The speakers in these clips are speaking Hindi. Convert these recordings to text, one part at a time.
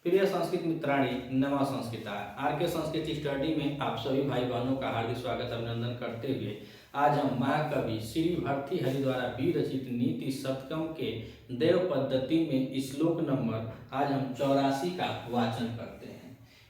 प्रिय संस्कृत मित्राणी, नमः संस्कृता। आर के संस्कृत स्टडी में आप सभी भाई बहनों का हार्दिक स्वागत अभिनंदन करते हुए आज हम महाकवि श्री भर्तृहरि द्वारा विरचित नीति शतकम के देव पद्धति में श्लोक नंबर आज हम 84 का वाचन करते हैं।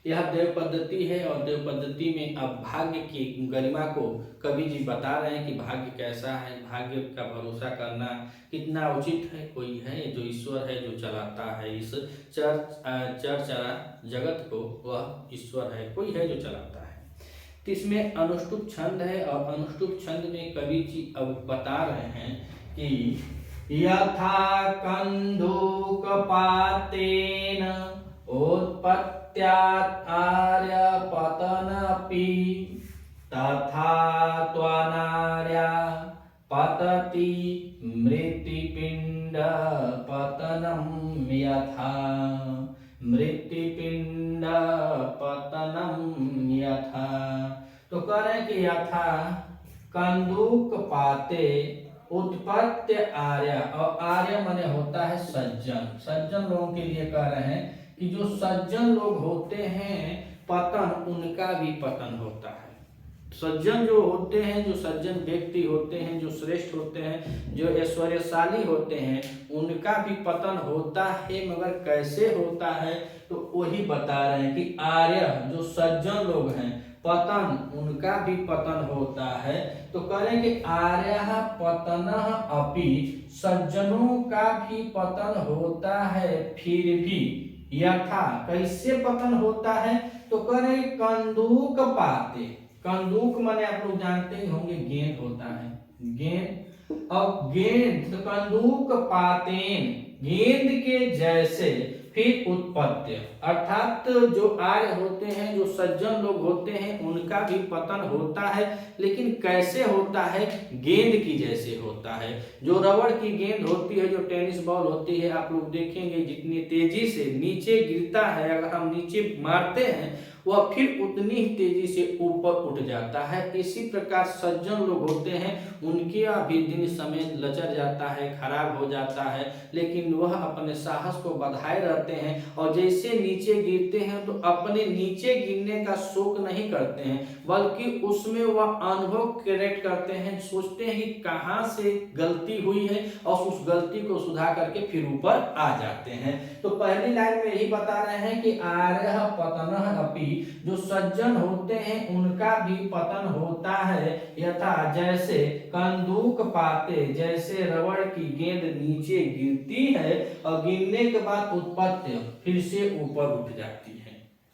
यह देव पद्धति है और देव पद्धति में अब भाग्य की गरिमा को कवि जी बता रहे हैं कि भाग्य कैसा है, भाग्य का भरोसा करना कितना उचित है। कोई है जो ईश्वर है, जो चलाता है इस चरा जगत को, वह ईश्वर है। कोई है जो चलाता है। तो इसमें अनुष्टुप छंद है और अनुष्टुप छंद में कवि जी अब बता रहे हैं कि यथा कंदुक पातेन उत्पत्त्यात् आर्य पतनपि तथा त्वनार्या पतति मृत्तिपिंड पतनम यथा मृत्तिपिंड पतनम यथा। तो कह रहे हैं कि यथा कंदुक पाते उत्पत्ति आर्य, और आर्य माने होता है सज्जन। सज्जन लोगों के लिए कह रहे हैं कि जो सज्जन लोग होते हैं पतन, उनका भी पतन होता है। सज्जन जो होते हैं, जो सज्जन व्यक्ति होते हैं, जो श्रेष्ठ होते हैं, जो ऐश्वर्यशाली होते हैं, उनका भी पतन होता है। मगर कैसे होता है तो वही बता रहे हैं कि आर्य जो सज्जन लोग हैं, पतन उनका भी पतन होता है। तो करें कि आर्य पतन अपि, सज्जनों का भी पतन होता है। फिर भी यथा, कैसे पतन होता है तो करें कंदुक पाते। कंदुक माने आप लोग जानते ही होंगे गेंद होता है, गेंद। और गेंद तो कंदुक पातेन, गेंद के जैसे। फिर उत्पत्ति, अर्थात जो आर्य होते हैं, जो सज्जन लोग होते हैं, उनका भी पतन होता है। लेकिन कैसे होता है? गेंद की जैसे होता है। जो रबड़ की गेंद होती है, जो टेनिस बॉल होती है, आप लोग देखेंगे जितनी तेजी से नीचे गिरता है, अगर हम नीचे मारते हैं वह फिर उतनी ही तेजी से ऊपर उठ जाता है। इसी प्रकार सज्जन लोग होते हैं, उनके भी दिन समय लचर जाता है, खराब हो जाता है, लेकिन वह अपने साहस को बधाए रहते हैं। और जैसे नीचे गिरते हैं तो अपने नीचे गिरने का शोक नहीं करते हैं, बल्कि उसमें वह अनुभव क्रिएट करते हैं, सोचते हैं कि कहाँ से गलती हुई है और उस गलती को सुधार करके फिर ऊपर आ जाते हैं। तो पहली लाइन में यही बता रहे हैं कि आर्य पतन अपि, जो सज्जन होते हैं उनका भी पतन होता है। यथा जैसे कंदुक पाते, जैसे रबड़ की गेंद नीचे गिरती है और गिरने के बाद उत्पत्ति, फिर से ऊपर उठ जाती है।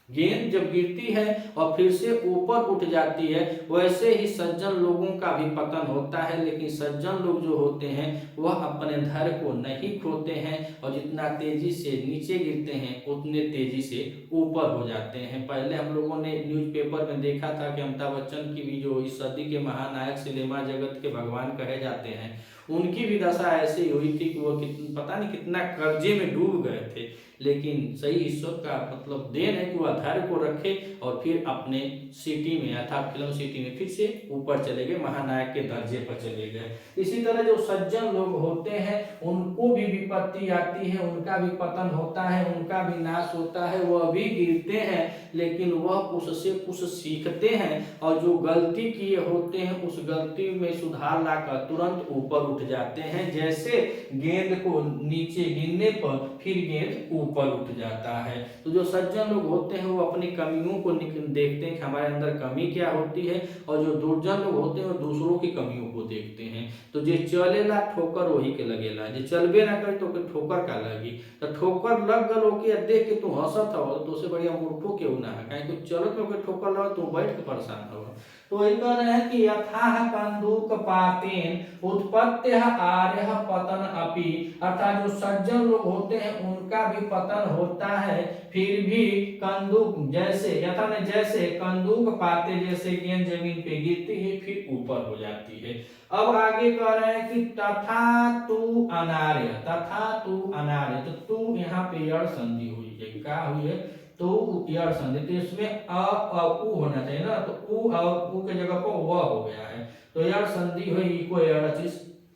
गेंद जब गिरती है और फिर से ऊपर उठ जाती है, वैसे ही सज्जन लोगों का भी पतन होता है। लेकिन सज्जन लोग जो होते हैं वह अपने धैर्य को नहीं खोते हैं और जितना तेजी से नीचे गिरते हैं उतने तेजी से ऊपर हो जाते हैं। पहले हम लोगों ने न्यूज़पेपर में देखा था कि अमिताभ बच्चन की भी, जो इस सदी के महानायक सिनेमा जगत के भगवान कहे जाते हैं, उनकी भी दशा ऐसी हुई थी कि वो पता नहीं कितना कर्जे में डूब गए थे। लेकिन सही ईश्वर का मतलब देन है कि वह धैर्य को रखे और फिर अपने सिटी में अर्थात फिल्म सिटी में फिर से ऊपर चले गए, महानायक के दर्जे पर चले गए। इसी तरह जो सज्जन लोग होते हैं उनको भी विपत्ति आती है, उनका भी पतन होता है, उनका भी नाश होता है। वह भी गिरते हैं लेकिन वह उससे कुछ सीखते हैं और जो गलती किए होते हैं उस गलती में सुधार लाकर तुरंत ऊपर उठ जाते हैं। जैसे गेंद को नीचे गिरने पर फिर गेंद ऊपर उठ जाता है। तो जो सज्जन लोग होते हैं वो अपनी कमियों को देखते हैं कि हमारे अंदर कमी क्या होती है, और जो दुर्जन लोग होते हैं वो दूसरों की कमियों को देखते हैं। तो जे चलेला ठोकर वही के लगेला, जे चलबे ना करे तो ठोकर का लगी। तो ठोकर लग गलो कि देख के तू हंसत हो तो उससे बढ़िया मूर्खों केहू ना है, काहे कि चलत में ठोकर लगा तो बैठ के परेशान हो। तो वही कह रहे हैं कि यथा कंदुक पातेन उत्पत्ति आर्य पतन अपि, अर्थात जो सज्जन लोग होते हैं उनका भी पतन होता है। फिर भी कंदुक जैसे, यथा ने जैसे, कंदुक पाते जैसे गेंद जमीन पे गिरती है फिर ऊपर हो जाती है। अब आगे कह रहे हैं कि तथा तू अनार्य, तथा तू अनार्य। तो तू यहाँ पे यड़ संधि हुई है, क्या हुई है? तो यड़ संधि, तो इसमें अ उ होना चाहिए ना, तो उ और उ के जगह पर व हो गया है। तो यड़ संधि हुई को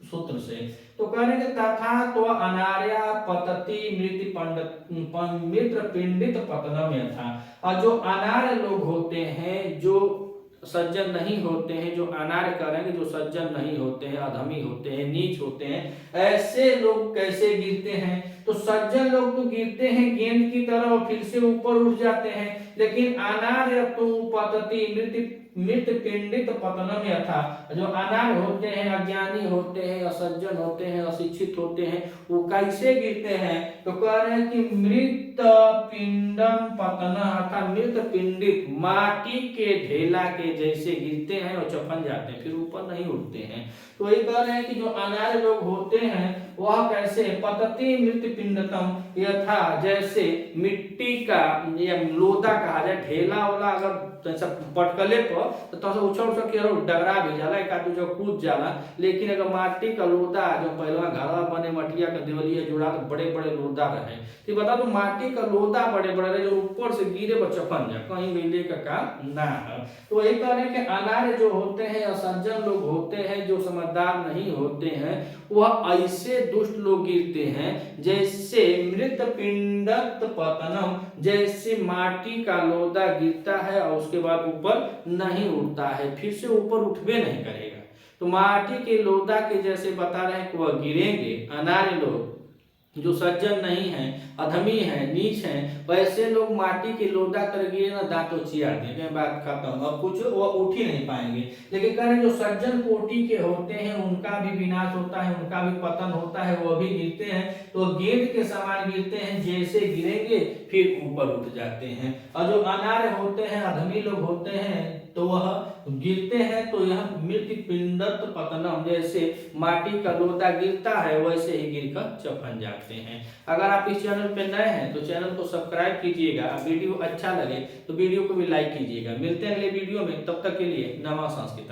सूत्र से। तो करेंगे तथा तो अनार्या पतति मृत पिंडित पतनम यथा। और जो अनार्य लोग होते हैं, जो सज्जन नहीं होते हैं, जो अनार्य करेंगे, जो सज्जन नहीं होते हैं, अधमी होते हैं, नीच होते हैं, ऐसे लोग कैसे गिरते हैं? तो सज्जन लोग तो गिरते हैं गेंद की तरह और फिर से ऊपर उठ जाते हैं, लेकिन अनार्य तो पतति मृत पिंडित पतनम यथा। जो अनार्य होते हैं, अज्ञानी होते हैं, असज्जन होते हैं, अशिक्षित होते हैं, वो कैसे गिरते हैं? तो कह रहे हैं कि मृत पिंडम पतन अर्थात मृत पिंडित माटी के ढेला के जैसे गिरते हैं और चपन जाते हैं, फिर ऊपर नहीं उठते हैं। तो ये कह रहे हैं कि जो अनार्य लोग होते हैं वह कैसे? पतति मृत पिंडतम यथा, जैसे मिट्टी का या लोदा कहा जाए, ढेला वाला अगर पटकले पर तो उछल उछल के डगरा भी जाला, एक आदमी जो कूद जाला, लेकिन अगर माटी का लोदा जो पहलवा घरवा बने मटिया का देवलिया जुड़ा तो बड़े बड़े लोदा रहे, तो बता दो माटी का लोदा बड़े बड़े रहे, जो ऊपर से गिरे बच्चा बन जाए, कहीं मिले का काम ना है। तो वही कह रहे हैं कि अनार्य जो होते हैं, असज्जन लोग होते हैं, जो समझदार नहीं होते हैं, वह ऐसे दुष्ट लोग गिरते हैं जैसे मृत पिंडत पतनम, जैसे माटी का लोदा गिरता है और उसके बाद ऊपर नहीं उठता है, फिर से ऊपर उठबे नहीं करेगा। तो माटी के लोदा के जैसे बता रहे हैं कि वह गिरेंगे अनार्य लोग, जो सज्जन नहीं है, अधमी है, नीच है, वैसे लोग माटी के लोदा कर गिरे ना, दांतों चियार देंगे, बात खत्म, अब कुछ वो उठ ही नहीं पाएंगे। लेकिन कह रहे जो सज्जन कोटि के होते हैं उनका भी विनाश होता है, उनका भी पतन होता है, वो भी गिरते हैं, तो गेंद के समान गिरते हैं, जैसे गिरेंगे फिर ऊपर उठ जाते हैं। और जो अनार्य होते हैं, अधमी लोग होते हैं, तो वह गिरते हैं तो यह मृत पिंडत पतनम, जैसे माटी का लोदा गिरता है वैसे ही गिरकर चपन जाते हैं। अगर आप इस चैनल पे नए हैं तो चैनल को सब्सक्राइब कीजिएगा, वीडियो अच्छा लगे तो वीडियो को भी लाइक कीजिएगा। मिलते हैं अगले वीडियो में, तब तक के लिए नमः संस्कृत।